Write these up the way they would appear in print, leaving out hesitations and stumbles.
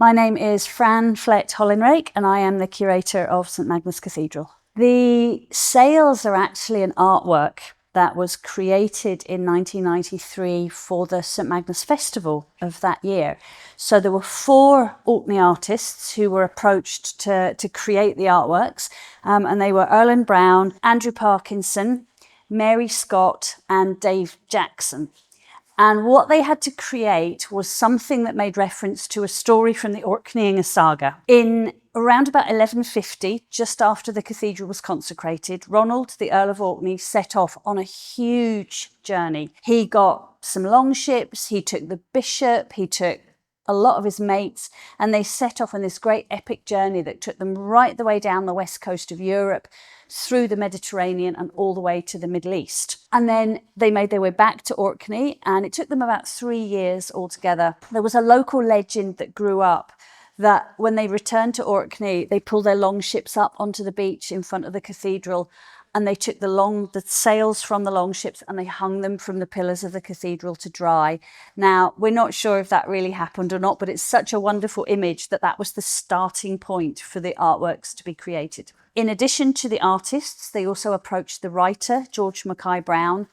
My name is Fran Flett Hollinrake and I am the curator of St Magnus Cathedral. The sails are actually an artwork that was created in 1993 for the St Magnus Festival of that year. So there were 4 Orkney artists who were approached to create the artworks, and they were Erland Brown, Andrew Parkinson, Mary Scott and Dave Jackson. And what they had to create was something that made reference to a story from the Orkney saga. In around about 1150, just after the cathedral was consecrated, Ronald, the Earl of Orkney, set off on a huge journey. He got some longships, he took the bishop, he took a lot of his mates, and they set off on this great epic journey that took them right the way down the west coast of Europe, through the Mediterranean and all the way to the Middle East. And then they made their way back to Orkney, and it took them about 3 years altogether. There was a local legend that grew up that when they returned to Orkney, they pulled their longships up onto the beach in front of the cathedral, and they took the sails from the longships and they hung them from the pillars of the cathedral to dry. Now, we're not sure if that really happened or not, but it's such a wonderful image that that was the starting point for the artworks to be created. In addition to the artists, they also approached the writer, George Mackay Brown,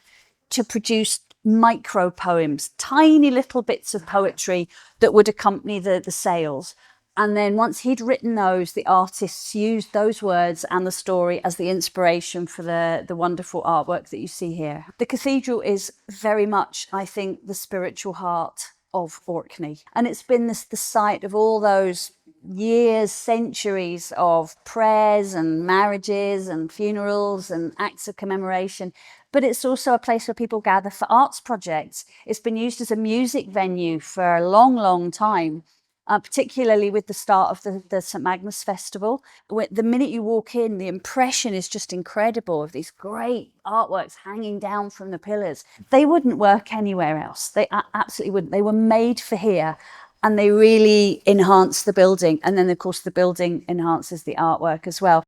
to produce micro poems, tiny little bits of poetry that would accompany the sails. And then once he'd written those, the artists used those words and the story as the inspiration for the wonderful artwork that you see here. The cathedral is very much, I think, the spiritual heart of Orkney. And it's been the site of all those years, centuries of prayers and marriages and funerals and acts of commemoration. But it's also a place where people gather for arts projects. It's been used as a music venue for a long, long time. Particularly with the start of the St Magnus Festival. The minute you walk in, the impression is just incredible of these great artworks hanging down from the pillars. They wouldn't work anywhere else. They absolutely wouldn't. They were made for here, and they really enhance the building. And then, of course, the building enhances the artwork as well.